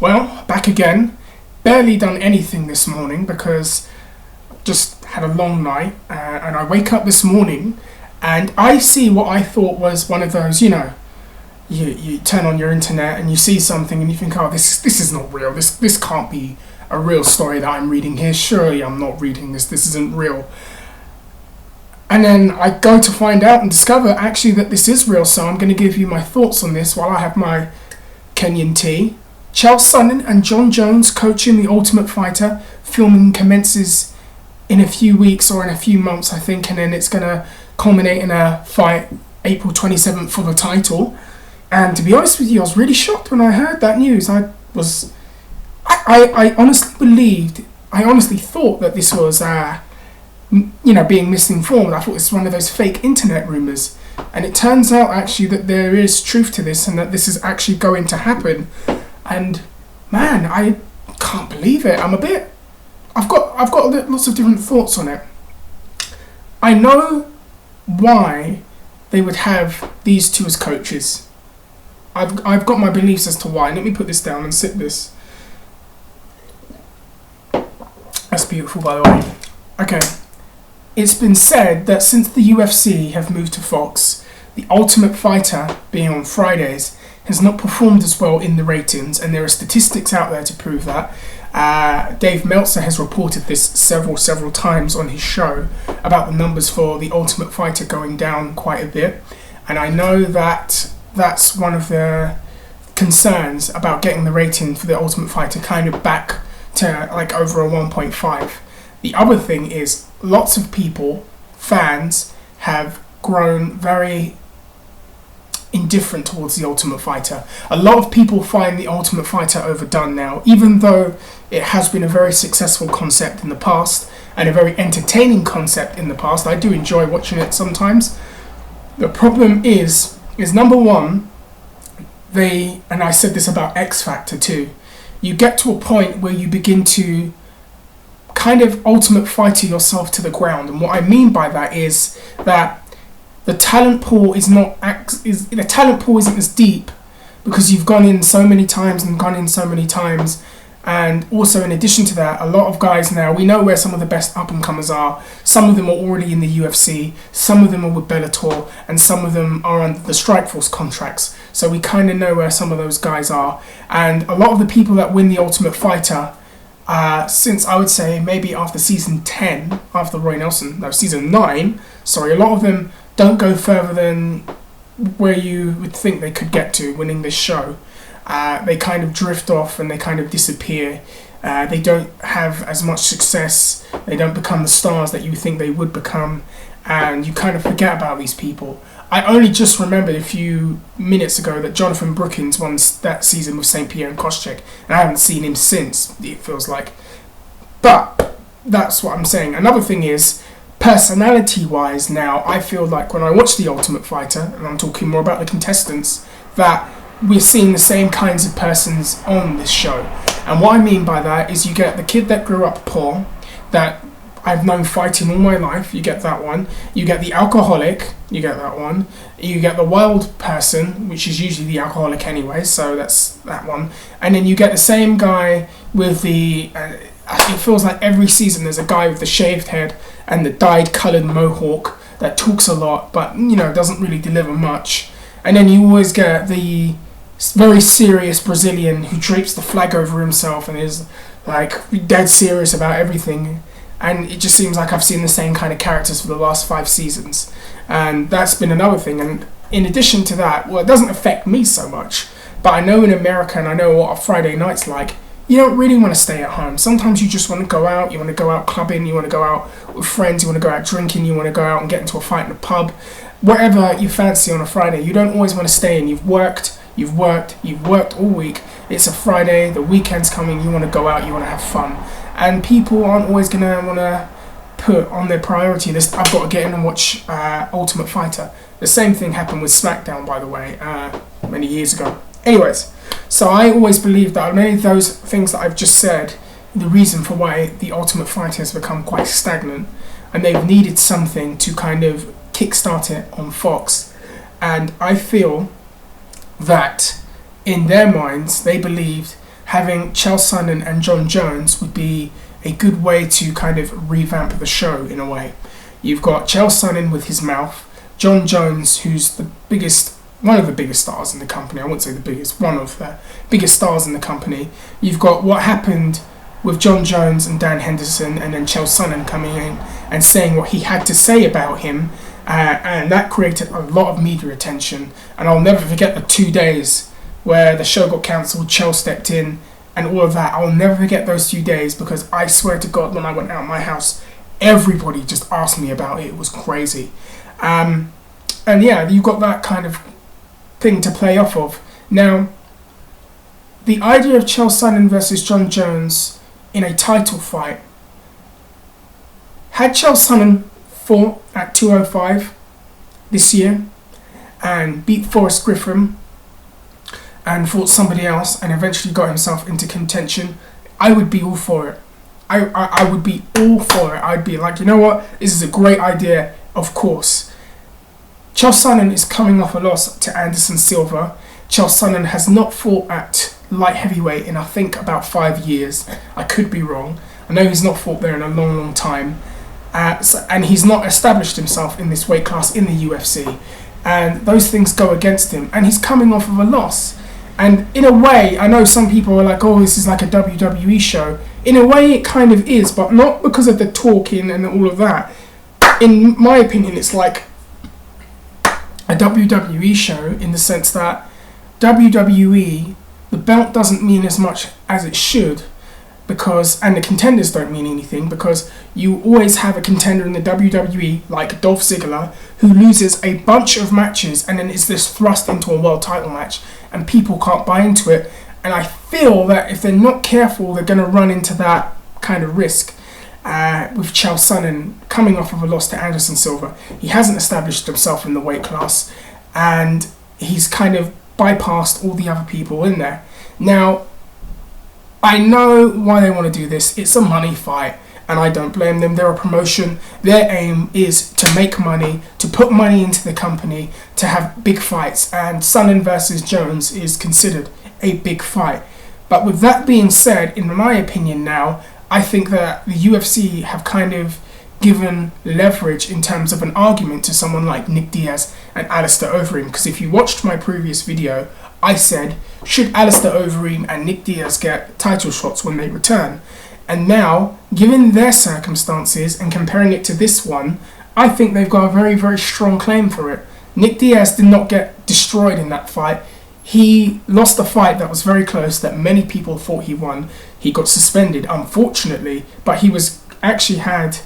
Well, back again. Barely done anything this morning because just had a long night, and I wake up this morning and I see what I thought was one of those, you turn on your internet and you see something and you think, oh, this is not real. This can't be a real story that I'm reading here. Surely I'm not reading this. This isn't real. And then I go to find out and discover actually that this is real. So I'm going to give you my thoughts on this while I have my Kenyan tea. Chael Sonnen and Jones coaching The Ultimate Fighter. Filming commences in a few weeks or in a few months, I think, and then it's going to culminate in a fight April 27th for the title. And to be honest with you, I was really shocked when I heard that news. I honestly thought that this was, being misinformed. I thought this was one of those fake internet rumours. And it turns out actually that there is truth to this and that this is actually going to happen. And man, I can't believe it. I've got lots of different thoughts on it. I know why they would have these two as coaches. I've got my beliefs as to why. Let me put this down and sip this. That's beautiful, by the way. Okay. It's been said that since the UFC have moved to Fox, The Ultimate Fighter, being on Fridays, has not performed as well in the ratings, and there are statistics out there to prove that. Dave Meltzer has reported this several times on his show about the numbers for The Ultimate Fighter going down quite a bit, and I know that that's one of the concerns about getting the rating for The Ultimate Fighter kind of back to like over a 1.5. The other thing is lots of people, fans, have grown very indifferent towards The Ultimate Fighter. A lot of people find The Ultimate Fighter overdone now, even though it has been a very successful concept in the past and a very entertaining concept in the past. I do enjoy watching it sometimes. The problem is number one, and I said this about X Factor too, you get to a point where you begin to kind of Ultimate Fighter yourself to the ground. And what I mean by that is that the talent pool isn't as deep because you've gone in so many times. And also, in addition to that, a lot of guys now, we know where some of the best up-and-comers are. Some of them are already in the UFC, some of them are with Bellator, and some of them are under the Strikeforce contracts. So we kind of know where some of those guys are. And a lot of the people that win the Ultimate Fighter, since I would say maybe after season 10, season 9, a lot of them don't go further than where you would think they could get to winning this show. They kind of drift off and they kind of disappear. They don't have as much success. They don't become the stars that you think they would become, and you kind of forget about these people. I only just remembered a few minutes ago that Jonathan Brookins won that season with St. Pierre and Koscheck, and I haven't seen him since, it feels like. But that's what I'm saying. Another thing is, personality-wise now, I feel like when I watch The Ultimate Fighter, and I'm talking more about the contestants, that we're seeing the same kinds of persons on this show. And what I mean by that is you get the kid that grew up poor, that I've known fighting all my life, you get that one. You get the alcoholic, you get that one. You get the wild person, which is usually the alcoholic anyway, so that's that one. And then you get the same guy with the... it feels like every season there's a guy with the shaved head and the dyed coloured mohawk that talks a lot, but, doesn't really deliver much. And then you always get the very serious Brazilian who drapes the flag over himself and is like dead serious about everything. And it just seems like I've seen the same kind of characters for the last 5 seasons. And that's been another thing. And in addition to that, well, it doesn't affect me so much, but I know in America, and I know what a Friday night's like, you don't really want to stay at home. Sometimes you just want to go out, you want to go out clubbing, you want to go out with friends, you want to go out drinking, you want to go out and get into a fight in a pub. Whatever you fancy on a Friday, you don't always want to stay in. You've worked all week. It's a Friday, the weekend's coming, you want to go out, you want to have fun. And people aren't always going to want to put on their priority list, I've got to get in and watch Ultimate Fighter. The same thing happened with SmackDown, by the way, many years ago. Anyways, so I always believe that many of those things that I've just said, the reason for why the Ultimate Fighter has become quite stagnant, and they've needed something to kind of kickstart it on Fox. And I feel that in their minds, they believed having Chael Sonnen and Jon Jones would be a good way to kind of revamp the show in a way. You've got Chael Sonnen with his mouth, Jon Jones, who's one of the biggest stars in the company. I wouldn't say the biggest, one of the biggest stars in the company. You've got what happened with Jon Jones and Dan Henderson, and then Chael Sonnen coming in and saying what he had to say about him, and that created a lot of media attention. And I'll never forget the 2 days where the show got cancelled, Chael stepped in, and all of that. I'll never forget those 2 days, because I swear to God, when I went out of my house, everybody just asked me about it. It was crazy. And yeah, you've got that kind of thing to play off of. Now, the idea of Chael Sonnen versus Jon Jones in a title fight, had Chael Sonnen fought at 205 this year and beat Forrest Griffin and fought somebody else and eventually got himself into contention, I would be all for it. I would be all for it. I'd be like, you know what, this is a great idea, of course. Chael Sonnen is coming off a loss to Anderson Silva. Chael Sonnen has not fought at light heavyweight in, I think, about 5 years. I could be wrong. I know he's not fought there in a long, long time. And he's not established himself in this weight class in the UFC. And those things go against him. And he's coming off of a loss. And in a way, I know some people are like, oh, this is like a WWE show. In a way, it kind of is, but not because of the talking and all of that. In my opinion, it's like a WWE show in the sense that WWE, the belt doesn't mean as much as it should, and the contenders don't mean anything, because you always have a contender in the WWE like Dolph Ziggler who loses a bunch of matches and then is this thrust into a world title match and people can't buy into it. And I feel that if they're not careful, they're going to run into that kind of risk. With Chael Sonnen coming off of a loss to Anderson Silva, he hasn't established himself in the weight class, and he's kind of bypassed all the other people in there. Now, I know why they want to do this. It's a money fight, and I don't blame them. They're a promotion. Their aim is to make money, to put money into the company, to have big fights, and Sonnen versus Jones is considered a big fight. But with that being said, in my opinion now, I think that the UFC have kind of given leverage in terms of an argument to someone like Nick Diaz and Alistair Overeem. Because if you watched my previous video, I said, should Alistair Overeem and Nick Diaz get title shots when they return? And now, given their circumstances and comparing it to this one, I think they've got a very, very strong claim for it. Nick Diaz did not get destroyed in that fight. He lost a fight that was very close, that many people thought he won. He got suspended, unfortunately, but he was actually had...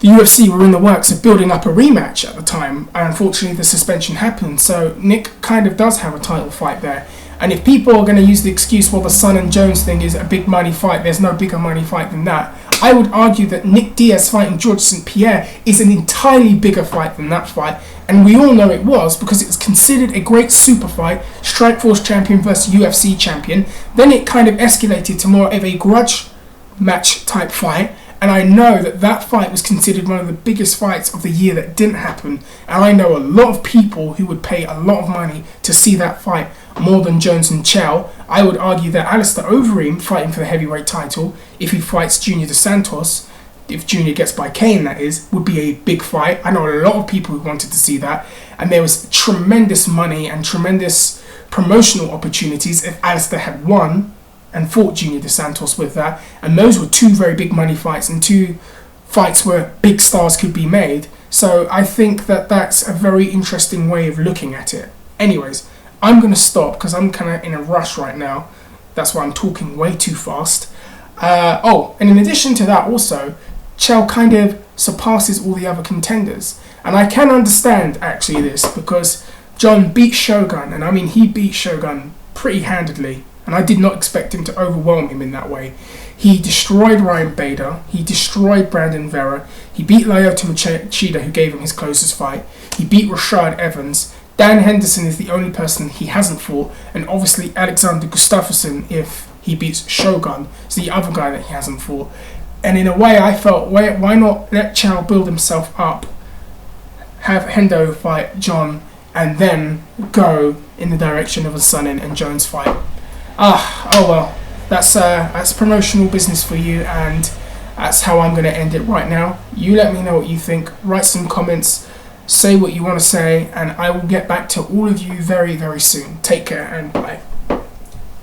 The UFC were in the works of building up a rematch at the time, and unfortunately the suspension happened. So Nick kind of does have a title fight there. And if people are going to use the excuse, well, the Sonnen and Jones thing is a big money fight, there's no bigger money fight than that, I would argue that Nick Diaz fighting George St. Pierre is an entirely bigger fight than that fight. And we all know it was, because it was considered a great super fight, Strikeforce champion versus UFC champion. Then it kind of escalated to more of a grudge match type fight. And I know that that fight was considered one of the biggest fights of the year that didn't happen. And I know a lot of people who would pay a lot of money to see that fight more than Jones and Chael. I would argue that Alistair Overeem fighting for the heavyweight title, if he fights Junior Dos Santos, if Junior gets by Kane that is, would be a big fight. I know a lot of people who wanted to see that. And there was tremendous money and tremendous promotional opportunities if Alistair had won and fought Junior Dos Santos with that. And those were two very big money fights and two fights where big stars could be made. So I think that that's a very interesting way of looking at it. Anyways, I'm going to stop because I'm kind of in a rush right now. That's why I'm talking way too fast. And in addition to that also, Chael kind of surpasses all the other contenders. And I can understand actually this, because John beat Shogun, and I mean he beat Shogun pretty handedly. And I did not expect him to overwhelm him in that way. He destroyed Ryan Bader. He destroyed Brandon Vera. He beat Lyoto Machida, who gave him his closest fight. He beat Rashad Evans. Dan Henderson is the only person he hasn't fought. And obviously Alexander Gustafsson, if he beats Shogun, is the other guy that he hasn't fought. And in a way I felt, why not let Chael build himself up, have Hendo fight John, and then go in the direction of a Sonnen and Jones fight. Oh well. that's promotional business for you, and that's how I'm going to end it right now. You let me know what you think. Write some comments. Say what you want to say, and I will get back to all of you very, very soon. Take care and bye.